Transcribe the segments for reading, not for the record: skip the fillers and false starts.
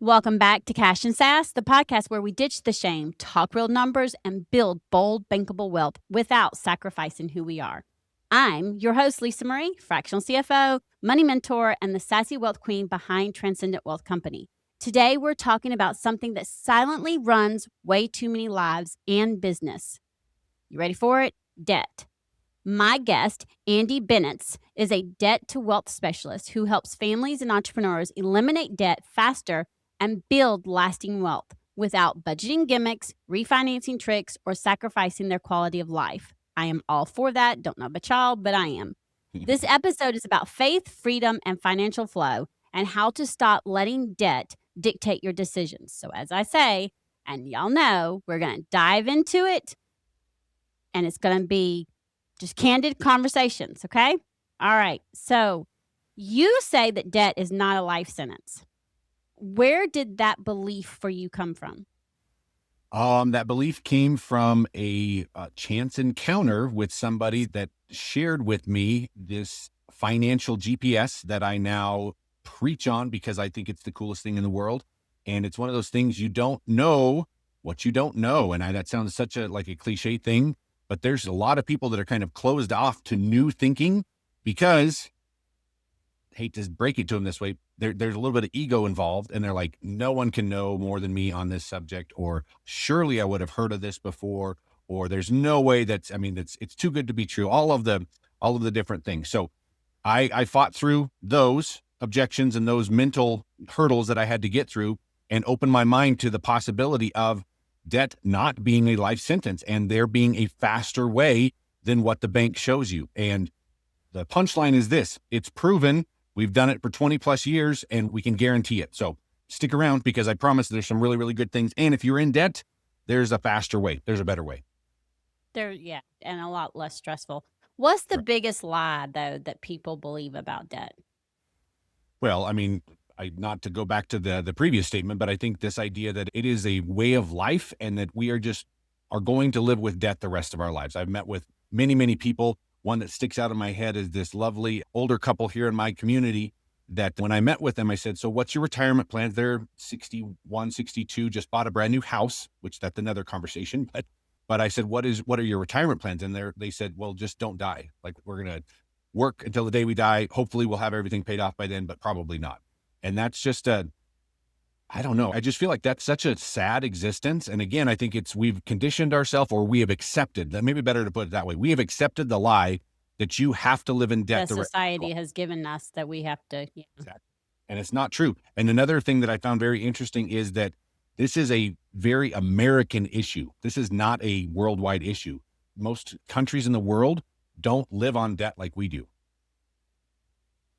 Welcome back to Cash and Sass, the podcast where we ditch the shame, talk real numbers, and build bold, bankable wealth without sacrificing who we are. I'm your host, Lisa Marie, fractional CFO, money mentor, and the sassy wealth queen behind Transcendent Wealth Company. Today, we're talking about something that silently runs way too many lives and business. You ready for it? Debt. My guest, Andy Bennetts, is a debt to wealth specialist who helps families and entrepreneurs eliminate debt faster and build lasting wealth without budgeting gimmicks, refinancing tricks, or sacrificing their quality of life. I am all for that. Don't know about y'all, but I am. This episode is about faith, freedom, and financial flow and how to stop letting debt dictate your decisions. So as I say, and y'all know, we're going to dive into it and it's going to be just candid conversations, okay? All right. So you say that debt is not a life sentence. Where did that belief for you come from? That belief came from a chance encounter with somebody that shared with me this financial GPS that I now preach on because I think it's the coolest thing in the world. And it's one of those things you don't know what you don't know. And that sounds such a cliche thing, but there's a lot of people that are kind of closed off to new thinking because, hate to break it to them this way, there's a little bit of ego involved, and they're like, no one can know more than me on this subject, or surely I would have heard of this before, or there's no way it's too good to be true. All of the different things. So I fought through those objections and those mental hurdles that I had to get through and opened my mind to the possibility of debt not being a life sentence and there being a faster way than what the bank shows you. And the punchline is this: it's proven. We've done it for 20 plus years and we can guarantee it. So stick around because I promise there's some really, really good things. And if you're in debt, there's a faster way. There's a better way. And a lot less stressful. What's the biggest lie, though, that people believe about debt? Well, not to go back to the previous statement, but I think this idea that it is a way of life and that we are going to live with debt the rest of our lives. I've met with many, many people. One that sticks out in my head is this lovely older couple here in my community that when I met with them, I said, so what's your retirement plans? They're 61, 62, just bought a brand new house, which that's another conversation. But I said, what are your retirement plans? And they said, well, just don't die. Like, we're going to work until the day we die. Hopefully we'll have everything paid off by then, but probably not. And that's just I don't know. I just feel like that's such a sad existence. And again, I think we've conditioned ourselves, or we have accepted that. Maybe better to put it that way. We have accepted the lie that you have to live in debt. The society has given us that we have to. Yeah. Exactly. And it's not true. And another thing that I found very interesting is that this is a very American issue. This is not a worldwide issue. Most countries in the world don't live on debt like we do.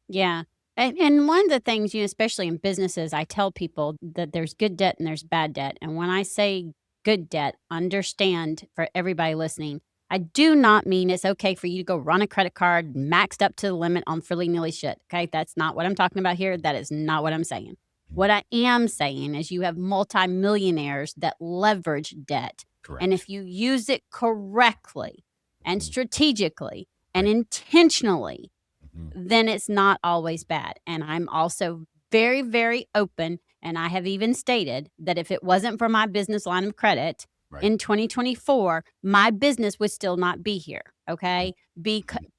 Yeah. And one of the things, especially in businesses, I tell people that there's good debt and there's bad debt. And when I say good debt, understand, for everybody listening, I do not mean it's okay for you to go run a credit card maxed up to the limit on frilly-nilly shit. Okay. That's not what I'm talking about here. That is not what I'm saying. What I am saying is you have multimillionaires that leverage debt. Correct. And if you use it correctly and strategically and intentionally, then it's not always bad. And I'm also very, very open. And I have even stated that if it wasn't for my business line of credit in 2024, my business would still not be here. Okay.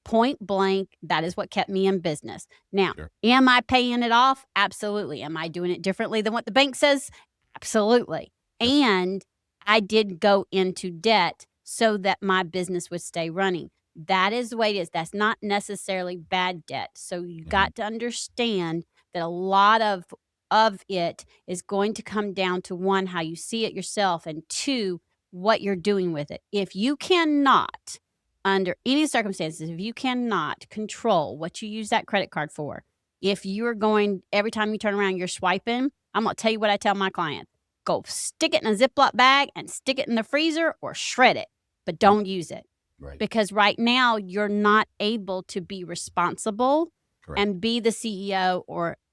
Point blank. That is what kept me in business. Now, Am I paying it off? Absolutely. Am I doing it differently than what the bank says? Absolutely. And I did go into debt so that my business would stay running. That is the way it is. That's not necessarily bad debt. So you got to understand that a lot of it is going to come down to, one, how you see it yourself, and two, what you're doing with it. If you cannot, under any circumstances, if you cannot control what you use that credit card for, if you're going, every time you turn around, you're swiping, I'm going to tell you what I tell my clients. Go stick it in a Ziploc bag and stick it in the freezer or shred it, but don't use it. Right. Because right now you're not able to be responsible and be the CEO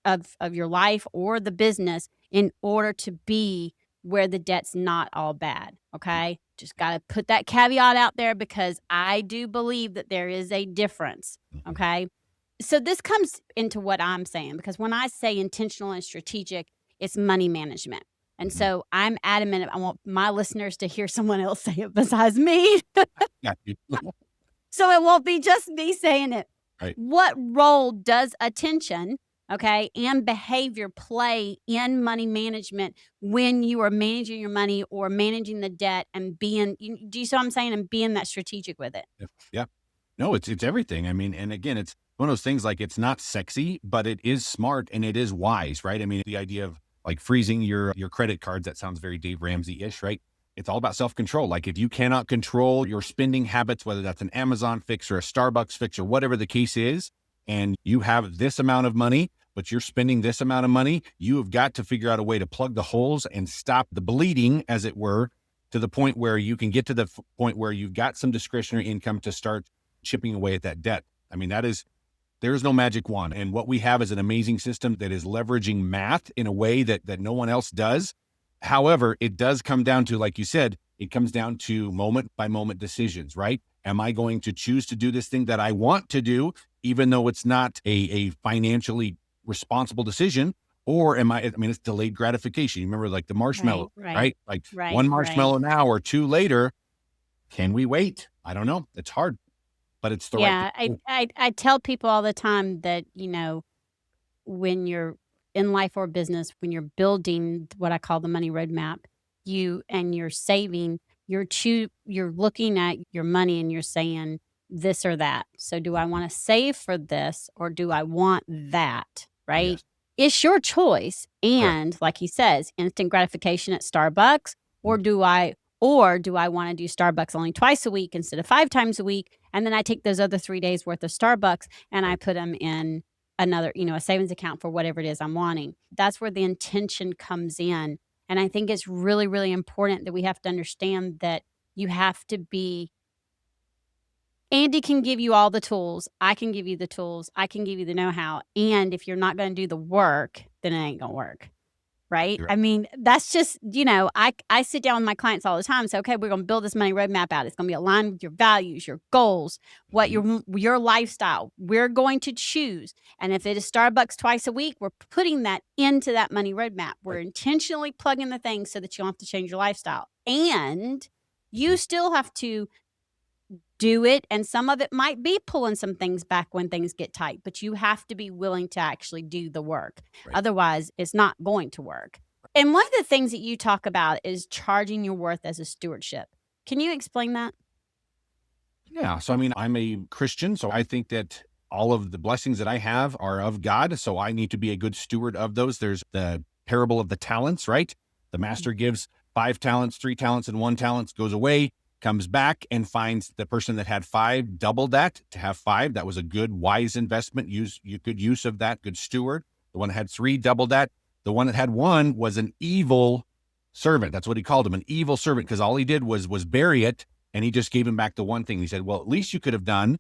of your life or the business in order to be where the debt's not all bad. Okay. Just got to put that caveat out there because I do believe that there is a difference. Okay. So this comes into what I'm saying, because when I say intentional and strategic, it's money management. And so I'm adamant, I want my listeners to hear someone else say it besides me. Yeah. So it won't be just me saying it. Right. What role does attention, okay, and behavior play in money management when you are managing your money or managing the debt and being, do you see what I'm saying? And being that strategic with it. Yeah. No, it's everything. I mean, and again, it's one of those things like it's not sexy, but it is smart and it is wise, right? I mean, the idea of like freezing your credit cards, that sounds very Dave Ramsey-ish, right? It's all about self-control. Like if you cannot control your spending habits, whether that's an Amazon fix or a Starbucks fix or whatever the case is, and you have this amount of money, but you're spending this amount of money, you have got to figure out a way to plug the holes and stop the bleeding, as it were, to the point where you can get to the point where you've got some discretionary income to start chipping away at that debt. I mean, there's no magic wand. And what we have is an amazing system that is leveraging math in a way that no one else does. However, it does come down to, like you said, it comes down to moment by moment decisions, right? Am I going to choose to do this thing that I want to do, even though it's not a financially responsible decision? Or am I mean, it's delayed gratification. You remember like the marshmallow, right? Like one marshmallow now or two later, can we wait? I don't know. It's hard, but it's the right thing. I tell people all the time that, when you're in life or business, when you're building what I call the money roadmap, you're saving, you're looking at your money and you're saying this or that. So do I want to save for this or do I want that? Right? Yes. It's your choice. Correct. And like he says, instant gratification at Starbucks, or do I want to do Starbucks only twice a week instead of 5 times a week? And then I take those other 3 days worth of Starbucks and I put them in another, a savings account for whatever it is I'm wanting. That's where the intention comes in. And I think it's really, really important that we have to understand that you have to be. Andy can give you all the tools. I can give you the tools. I can give you the know-how. And if you're not going to do the work, then it ain't going to work. Right? Right. I mean, that's just, I sit down with my clients all the time and say, okay, we're going to build this money roadmap out. It's going to be aligned with your values, your goals, what your lifestyle. We're going to choose. And if it is Starbucks twice a week, we're putting that into that money roadmap. We're intentionally plugging the things so that you don't have to change your lifestyle. And you still have to do it. And some of it might be pulling some things back when things get tight, but you have to be willing to actually do the work. Right. Otherwise, it's not going to work. And one of the things that you talk about is charging your worth as a stewardship. Can you explain that? Yeah. So, I mean, I'm a Christian, so I think that all of the blessings that I have are of God. So I need to be a good steward of those. There's the parable of the talents, right? The master gives 5 talents, 3 talents, and 1 talent, goes away, comes back and finds the person that had 5 doubled that to have 5. That was a good, wise investment. Good use of that, good steward. The one that had 3 doubled that. The one that had 1 was an evil servant. That's what he called him, an evil servant, because all he did was bury it, and he just gave him back the one thing. He said, well, at least you could have done,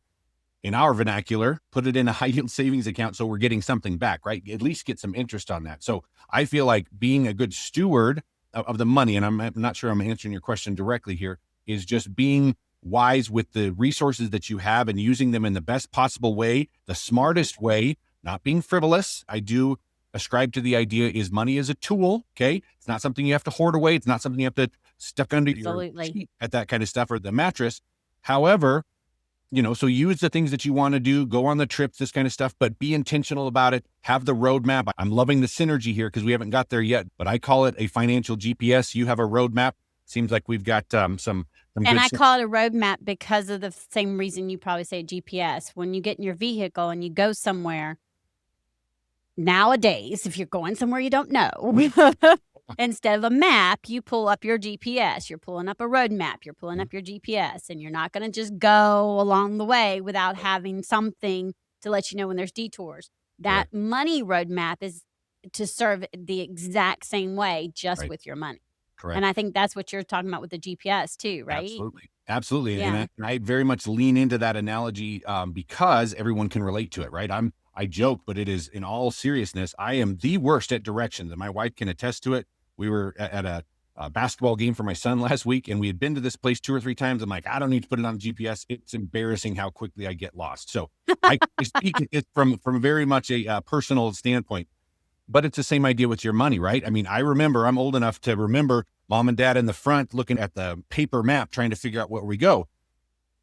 in our vernacular, put it in a high yield savings account so we're getting something back, right? At least get some interest on that. So I feel like being a good steward of the money, and I'm not sure I'm answering your question directly here, is just being wise with the resources that you have and using them in the best possible way, the smartest way, not being frivolous. I do ascribe to the idea is money is a tool, okay? It's not something you have to hoard away. It's not something you have to stuck under your sheet at that kind of stuff or the mattress. However, so use the things that you want to do, go on the trips, this kind of stuff, but be intentional about it. Have the roadmap. I'm loving the synergy here because we haven't got there yet, but I call it a financial GPS. You have a roadmap. Seems like we've got some and I call it a roadmap because of the same reason you probably say GPS. When you get in your vehicle and you go somewhere, nowadays, if you're going somewhere you don't know, instead of a map, you pull up your GPS. You're pulling up a roadmap. You're pulling up your GPS, and you're not going to just go along the way without having something to let you know when there's detours. That money roadmap is to serve the exact same way, just with your money. Correct. And I think that's what you're talking about with the GPS too, right? Absolutely. Yeah. And I very much lean into that analogy because everyone can relate to it, right? I joke, but it is in all seriousness, I am the worst at directions, and my wife can attest to it. We were at a basketball game for my son last week, and we had been to this place 2 or 3 times. I'm like, I don't need to put it on GPS. It's embarrassing how quickly I get lost. So I speak it from very much a personal standpoint. But it's the same idea with your money, right? I mean, I'm old enough to remember mom and dad in the front looking at the paper map, trying to figure out where we go.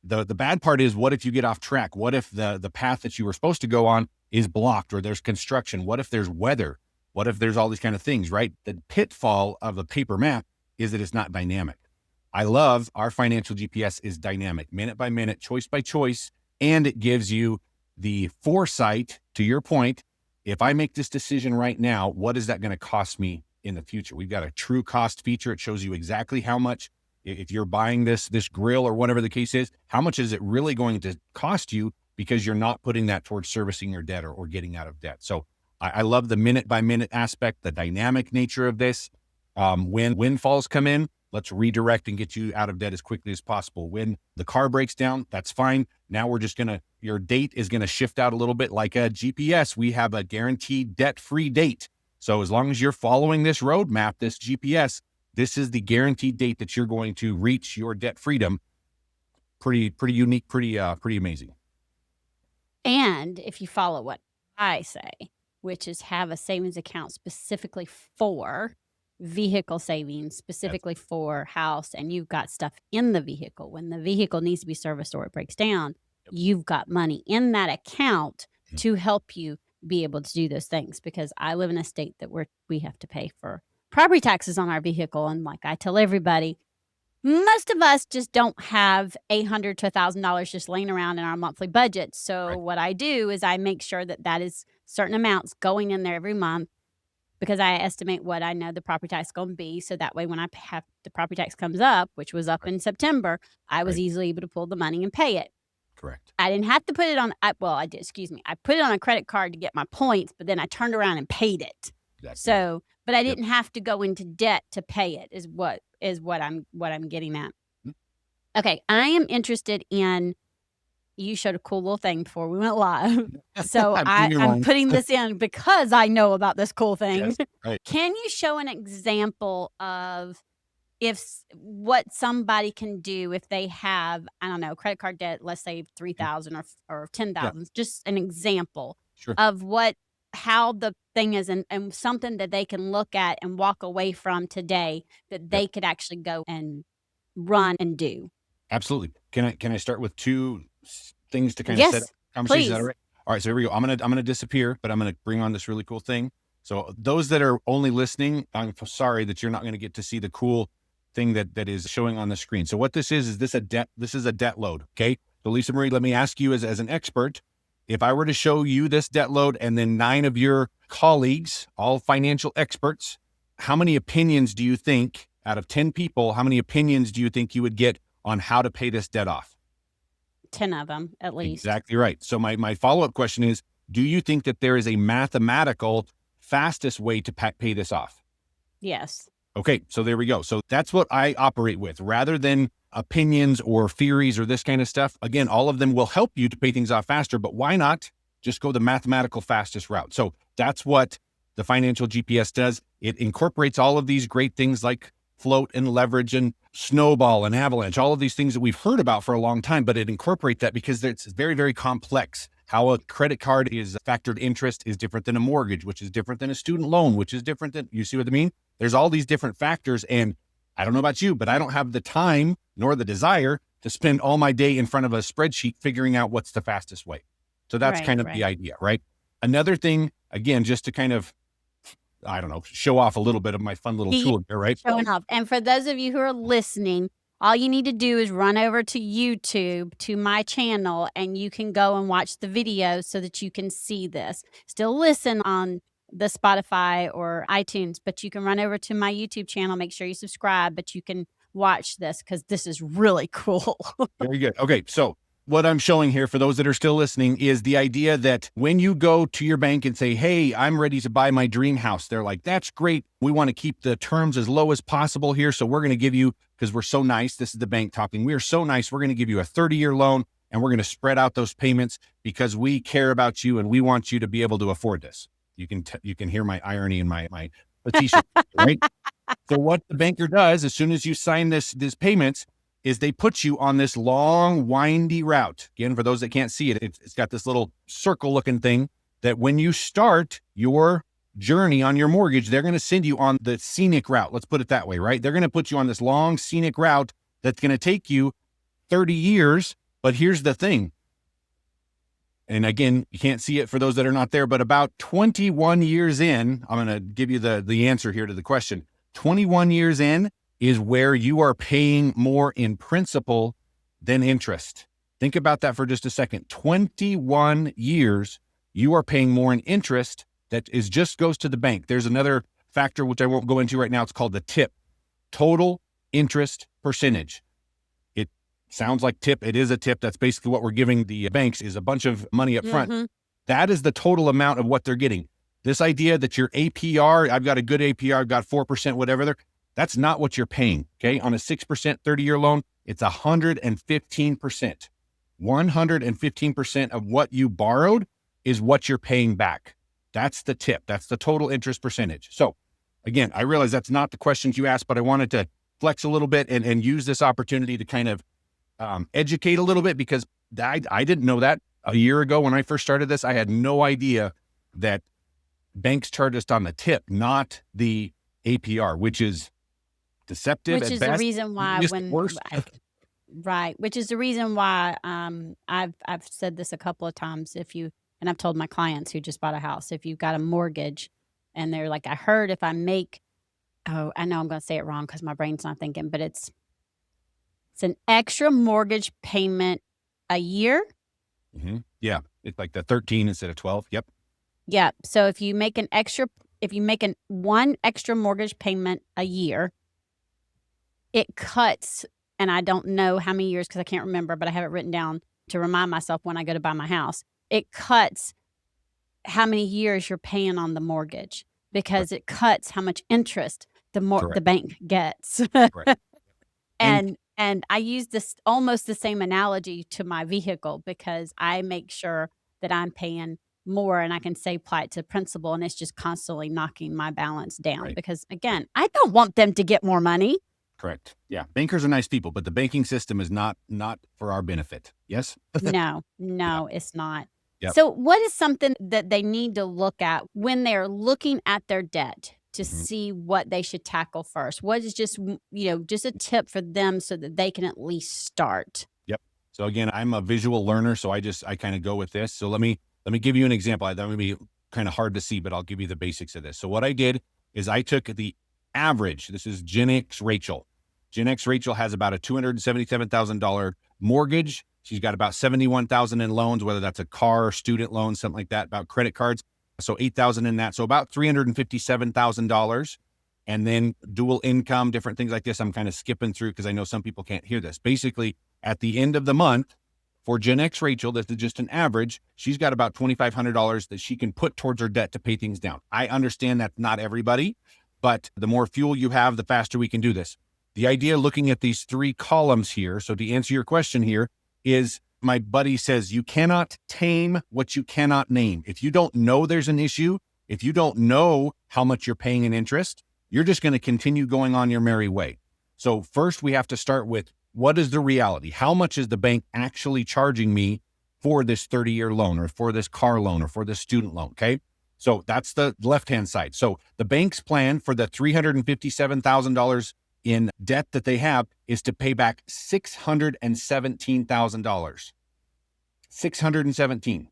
The bad part is, what if you get off track? What if the path that you were supposed to go on is blocked, or there's construction? What if there's weather? What if there's all these kind of things, right? The pitfall of a paper map is that it's not dynamic. I love our financial GPS is dynamic, minute by minute, choice by choice, and it gives you the foresight, to your point. If I make this decision right now, what is that going to cost me in the future? We've got a true cost feature. It shows you exactly how much, if you're buying this grill or whatever the case is, how much is it really going to cost you, because you're not putting that towards servicing your debt or getting out of debt. So I love the minute by minute aspect, the dynamic nature of this. When windfalls come in, let's redirect and get you out of debt as quickly as possible. When the car breaks down, that's fine. Now we're just your date is going to shift out a little bit. Like a GPS, we have a guaranteed debt-free date. So as long as you're following this roadmap, this GPS, this is the guaranteed date that you're going to reach your debt freedom. Pretty unique, pretty amazing. And if you follow what I say, which is have a savings account specifically for vehicle savings, specifically for house, and you've got stuff in the vehicle. When the vehicle needs to be serviced or it breaks down, you've got money in that account to help you be able to do those things. Because I live in a state that we have to pay for property taxes on our vehicle. And like I tell everybody, most of us just don't have $800 to $1,000 just laying around in our monthly budget. So what I do is I make sure that is certain amounts going in there every month, because I estimate what I know the property tax is going to be. So that way, when I have the property tax comes up, which was up in September, I was easily able to pull the money and pay it. Correct. I didn't have to put it on. I did. Excuse me. I put it on a credit card to get my points, but then I turned around and paid it. Exactly. So, but I didn't have to go into debt to pay it. Is what I'm getting at. Okay, I am interested in. You showed a cool little thing before we went live. So I'm putting this in because I know about this cool thing. Yes, right. Can you show an example of what somebody can do if they have, I don't know, credit card debt, let's say 3,000 or 10,000, just an example of how the thing is, and something that they can look at and walk away from today that they could actually go and run and do. Absolutely. Can I start with two things to kind of set up conversation? Is that all right? All right, so here we go. I'm gonna disappear, but I'm gonna bring on this really cool thing. So those that are only listening, I'm sorry that you're not going to get to see the cool thing that is showing on the screen. So what this is this a debt? This is a debt load. Okay. So Lisa Marie, let me ask you as an expert, if I were to show you this debt load and then 9 of your colleagues, all financial experts, how many opinions do you think, out of 10 people, how many opinions do you think you would get on how to pay this debt off? 10 of them, at least. Exactly right. So my follow-up question is, do you think that there is a mathematical fastest way to pay this off? Yes. Okay, so there we go. So that's what I operate with, rather than opinions or theories or this kind of stuff. Again, all of them will help you to pay things off faster, but why not just go the mathematical fastest route? So that's what the financial GPS does. It incorporates all of these great things like float and leverage and snowball and avalanche, all of these things that we've heard about for a long time, but it incorporates that because it's very, very complex. How a credit card is factored interest is different than a mortgage, which is different than a student loan, which is different than, you see what I mean? There's all these different factors. And I don't know about you, but I don't have the time nor the desire to spend all my day in front of a spreadsheet figuring out what's the fastest way. So that's kind of the idea, right? Another thing, again, just to kind of, I don't know, show off a little bit of my fun little tool here, right? Showing off. And for those of you who are listening, all you need to do is run over to YouTube, to my channel, and you can go and watch the video so that you can see this. Still listen on the Spotify or iTunes, but you can run over to my YouTube channel, make sure you subscribe, but you can watch this because this is really cool. Very good. Okay, so what I'm showing here for those that are still listening is the idea that when you go to your bank and say, hey, I'm ready to buy my dream house, they're like, that's great. We want to keep the terms as low as possible here. So we're going to give you, because we're so nice, this is the bank talking, we are so nice, we're going to give you a 30-year loan and we're going to spread out those payments because we care about you and we want you to be able to afford this. You can hear my irony in my facetious, right? So what the banker does as soon as you sign this payments is they put you on this long, windy route. Again, for those that can't see it, it's got this little circle looking thing that when you start your journey on your mortgage, they're going to send you on the scenic route. Let's put it that way, right? They're going to put you on this long scenic route that's going to take you 30 years. But here's the thing. And again, you can't see it for those that are not there, but about 21 years in, I'm going to give you the answer here to the question. 21 years in is where you are paying more in principal than interest. Think about that for just a second. 21 years, you are paying more in interest that is just goes to the bank. There's another factor, which I won't go into right now. It's called the TIP, total interest percentage. It sounds like TIP. It is a TIP. That's basically what we're giving the banks, is a bunch of money up front. That is the total amount of what they're getting. This idea that your APR, I've got a good APR, I've got 4%, whatever, that's not what you're paying. Okay. On a 6% 30-year loan, it's 115%. 115% of what you borrowed is what you're paying back. That's the TIP. That's the total interest percentage. So again, I realize that's not the questions you asked, but I wanted to flex a little bit and use this opportunity to kind of educate a little bit, because I didn't know that a year ago when I first started this. I had no idea that banks charge us on the TIP, not the APR, which is deceptive. Which at is best, the reason why which is the reason why I've said this a couple of times. And I've told my clients who just bought a house, if you've got a mortgage and they're like, I heard if I make, I know I'm going to say it wrong because my brain's not thinking, but it's an extra mortgage payment a year. Yeah. It's like the 13 instead of 12. Yep. Yeah. So if you make one extra mortgage payment a year, it cuts, and I don't know how many years because I can't remember, but I have it written down to remind myself when I go to buy my house. It cuts how many years you're paying on the mortgage, because it cuts how much interest the bank gets. And I use this almost the same analogy to my vehicle, because I make sure that I'm paying more and I can say apply it to principal, and it's just constantly knocking my balance down because, again, I don't want them to get more money. Correct. Yeah. Bankers are nice people, but the banking system is not for our benefit. Yes? No, it's not. Yep. So what is something that they need to look at when they're looking at their debt to see what they should tackle first? What is just a tip for them so that they can at least start? Yep. So again, I'm a visual learner, so I kind of go with this. So let me give you an example. That would be kind of hard to see, but I'll give you the basics of this. So what I did is I took the average. This is Gen X Rachel. Gen X Rachel has about a $277,000 mortgage. She's got about $71,000 in loans, whether that's a car, student loan, something like that, about credit cards. So $8,000 in that. So about $357,000. And then dual income, different things like this. I'm kind of skipping through because I know some people can't hear this. Basically, at the end of the month, for Gen X Rachel, this is just an average, she's got about $2,500 that she can put towards her debt to pay things down. I understand that's not everybody, but the more fuel you have, the faster we can do this. The idea looking at these three columns here, so to answer your question here, is my buddy says, you cannot tame what you cannot name. If you don't know there's an issue, if you don't know how much you're paying in interest, you're just going to continue going on your merry way. So first we have to start with, what is the reality? How much is the bank actually charging me for this 30-year loan, or for this car loan, or for this student loan? Okay. So that's the left-hand side. So the bank's plan for the $357,000 in debt that they have is to pay back $617,000. $617,000.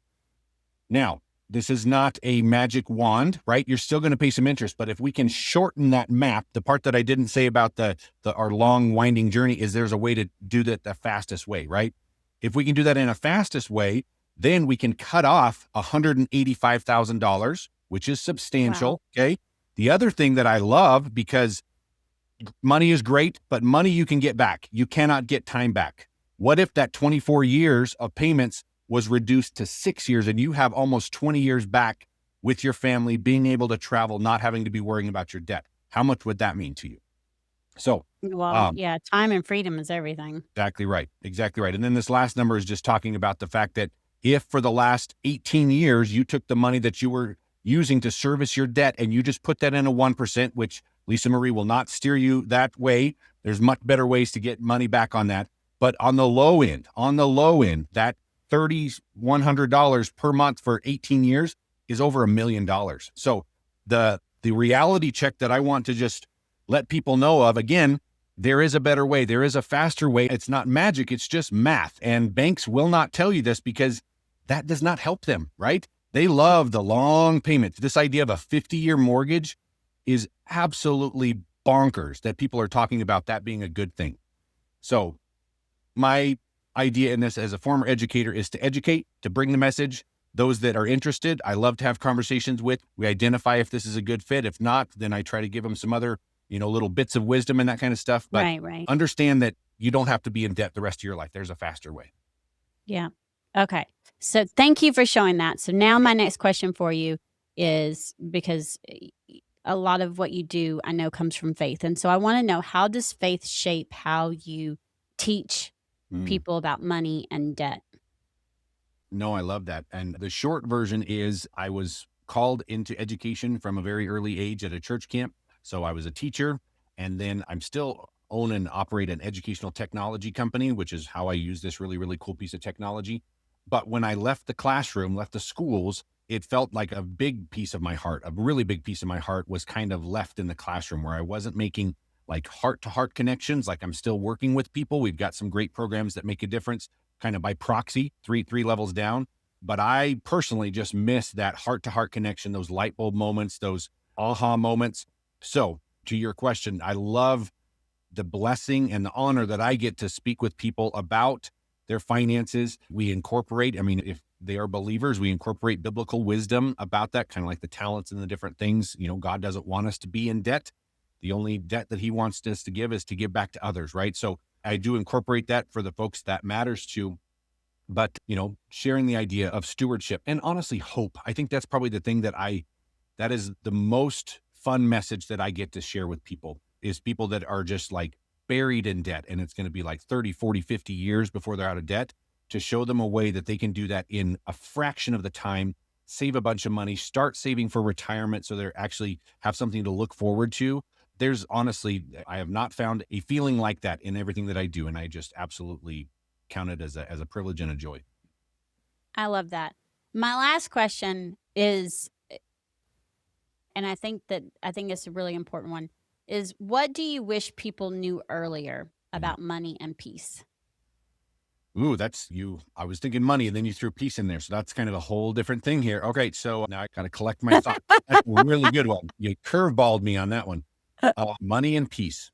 Now, this is not a magic wand, right? You're still going to pay some interest, but if we can shorten that map, the part that I didn't say about our long winding journey is there's a way to do that the fastest way, right? If we can do that in a fastest way, then we can cut off $185,000, which is substantial. Wow. Okay. The other thing that I love, because money is great, but money you can get back. You cannot get time back. What if that 24 years of payments was reduced to 6 years and you have almost 20 years back with your family, being able to travel, not having to be worrying about your debt? How much would that mean to you? So, yeah, time and freedom is everything. Exactly right. Exactly right. And then this last number is just talking about the fact that if for the last 18 years, you took the money that you were using to service your debt and you just put that in a 1%, which Lisa Marie will not steer you that way. There's much better ways to get money back on that. But on the low end, that $3,100 per month for 18 years is over $1 million. So the reality check that I want to just let people know of, again, there is a better way. There is a faster way. It's not magic. It's just math. And banks will not tell you this because that does not help them, right? They love the long payments. This idea of a 50-year mortgage is absolutely bonkers that people are talking about that being a good thing. So my idea in this as a former educator is to educate, to bring the message. Those that are interested, I love to have conversations with. We identify if this is a good fit. If not, then I try to give them some other, little bits of wisdom and that kind of stuff. But Right. understand that you don't have to be in debt the rest of your life. There's a faster way. Yeah. Okay. So thank you for showing that. So now my next question for you is, because a lot of what you do I know comes from faith. And so I want to know, how does faith shape how you teach Mm. people about money and debt? No, I love that. And the short version is I was called into education from a very early age at a church camp. So I was a teacher, and then I'm still own and operate an educational technology company, which is how I use this really, really cool piece of technology. But when I left the classroom, left the schools, it felt like a big piece of my heart, a really big piece of my heart was kind of left in the classroom where I wasn't making like heart to heart connections. Like I'm still working with people. We've got some great programs that make a difference kind of by proxy, three levels down. But I personally just miss that heart to heart connection, those light bulb moments, those aha moments. So to your question, I love the blessing and the honor that I get to speak with people about their finances. We incorporate, I mean, if they are believers, we incorporate biblical wisdom about that, kind of like the talents and the different things. God doesn't want us to be in debt. The only debt that he wants us to give is to give back to others, right? So I do incorporate that for the folks that matters to. But, sharing the idea of stewardship and honestly hope, I think that's probably the thing that is the most fun message that I get to share with people, is people that are just like buried in debt. And it's going to be like 30, 40, 50 years before they're out of debt, to show them a way that they can do that in a fraction of the time, save a bunch of money, start saving for retirement. So they actually have something to look forward to. There's honestly, I have not found a feeling like that in everything that I do. And I just absolutely count it as a privilege and a joy. I love that. My last question is, and I think it's a really important one, is what do you wish people knew earlier Mm. about money and peace? Ooh, that's you. I was thinking money, and then you threw peace in there. So that's kind of a whole different thing here. Okay, so now I got to collect my thoughts. That's a really good one. You curveballed me on that one. Money and peace.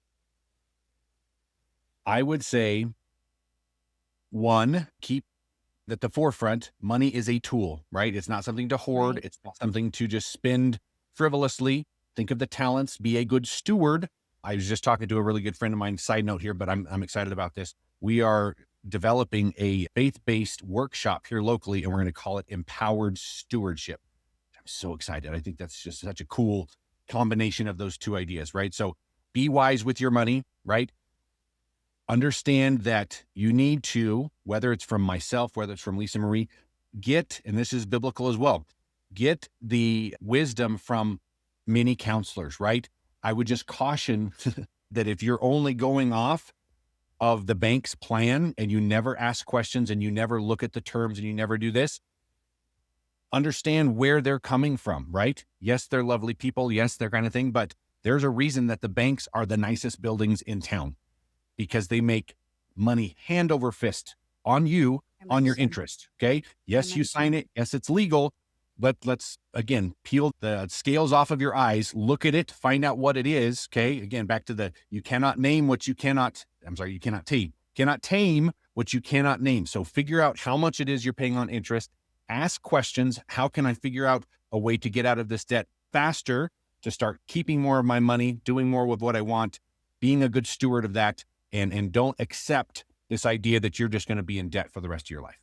I would say, one, keep at the forefront. Money is a tool, right? It's not something to hoard. Right. It's not something to just spend frivolously. Think of the talents. Be a good steward. I was just talking to a really good friend of mine. Side note here, but I'm excited about this. We are developing a faith-based workshop here locally, and we're going to call it Empowered Stewardship. I'm so excited. I think that's just such a cool combination of those two ideas, right? So be wise with your money, right? Understand that you need to, whether it's from myself, whether it's from Lisa Marie, and this is biblical as well, get the wisdom from many counselors, right? I would just caution that if you're only going off of the bank's plan and you never ask questions and you never look at the terms and you never do this, understand where they're coming from, right? Yes, they're lovely people. Yes, they're kind of thing, but there's a reason that the banks are the nicest buildings in town, because they make money hand over fist on you, Very on much your so. interest. Okay. Very Yes, you much so. sign it. Yes, it's legal. But let's again peel the scales off of your eyes, look at it, find out what it is. Okay. Again, back to you cannot name what you cannot, you cannot tame. Cannot tame what you cannot name. So figure out how much it is you're paying on interest. Ask questions. How can I figure out a way to get out of this debt faster, to start keeping more of my money, doing more with what I want, being a good steward of that, and don't accept this idea that you're just going to be in debt for the rest of your life.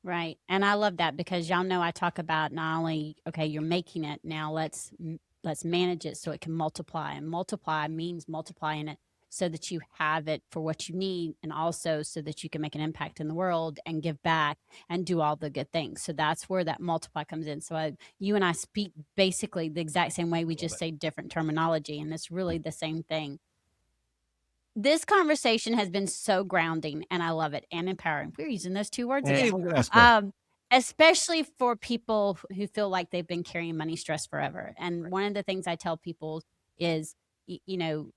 Right. And I love that, because y'all know I talk about not only, okay, you're making it, now let's manage it so it can multiply. And multiply means multiplying it so that you have it for what you need, and also so that you can make an impact in the world and give back and do all the good things. So that's where that multiply comes in. So you and I speak basically the exact same way, we Love just it. say different terminology, and it's really the same thing. This conversation has been so grounding, and I love it, and empowering. We're using those two words Hey, again. look at us go. Um, especially for people who feel like they've been carrying money stress forever. And Right. one of the things I tell people is, you know,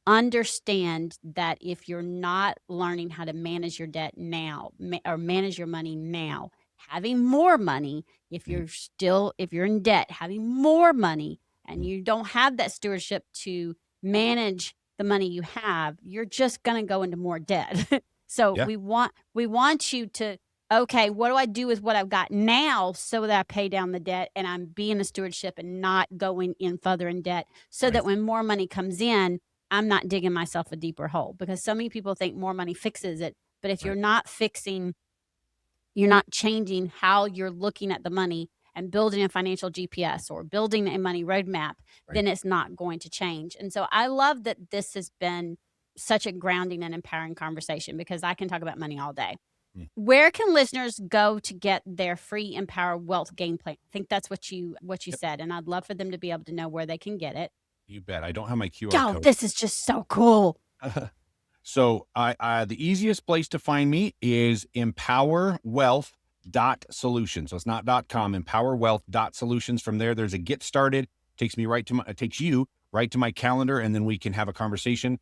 understand that if you're not learning how to manage your debt now or manage your money now, having more money, Mm, if you're in debt, having more money and mm. you don't have that stewardship to manage the money you have, you're just going to go into more debt. So Yeah. we want you to, okay, what do I do with what I've got now so that I pay down the debt and I'm being a stewardship and not going in further in debt so Right. that when more money comes in, I'm not digging myself a deeper hole, because so many people think more money fixes it. But if Right. you're not changing how you're looking at the money and building a financial GPS or building a money roadmap, Right. then it's not going to change. And so I love that this has been such a grounding and empowering conversation, because I can talk about money all day. Mm. Where can listeners go to get their free Empower Wealth game plan? I think that's what you Yep. said, and I'd love for them to be able to know where they can get it. You bet. I don't have my QR Yo, code. this is just so cool. So the easiest place to find me is empowerwealth.solutions. So it's not .com, empowerwealth.solutions. From there, there's a get started. Takes me right to my, it takes you right to my calendar, and then we can have a conversation.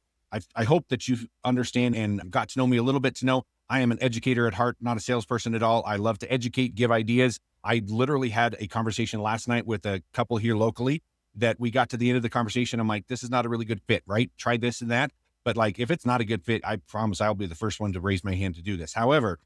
I hope that you understand and got to know me a little bit to know I am an educator at heart, not a salesperson at all. I love to educate, give ideas. I literally had a conversation last night with a couple here locally that we got to the end of the conversation. I'm like, this is not a really good fit, right? Try this and that. But like, if it's not a good fit, I promise I'll be the first one to raise my hand to do this. However,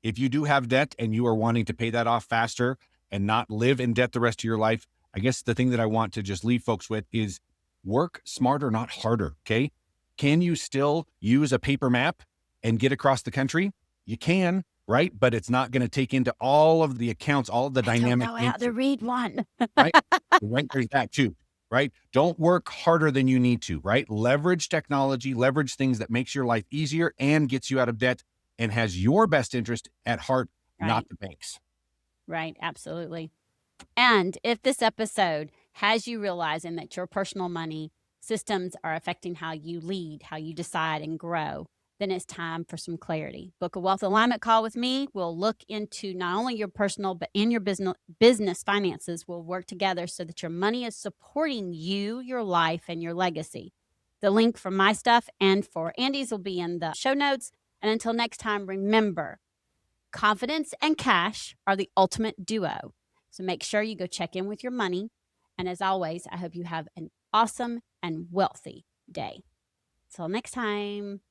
if you do have debt and you are wanting to pay that off faster and not live in debt the rest of your life, I guess the thing that I want to just leave folks with is work smarter, not harder. Okay. Can you still use a paper map and get across the country? You can, right? But it's not going to take into all of the accounts, all of the I don't dynamic know how to nature, read one. right? Right. There's that too, right? Don't work harder than you need to, right? Leverage technology, leverage things that makes your life easier and gets you out of debt and has your best interest at heart, not Right, the bank's. right, absolutely. And if this episode has you realizing that your personal money systems are affecting how you lead, how you decide and grow, then it's time for some clarity. Book a wealth alignment call with me. We'll look into not only your personal, but in your business finances. We'll work together so that your money is supporting you, your life, and your legacy. The link for my stuff and for Andy's will be in the show notes. And until next time, remember, confidence and cash are the ultimate duo. So make sure you go check in with your money. And as always, I hope you have an awesome and wealthy day. Till next time.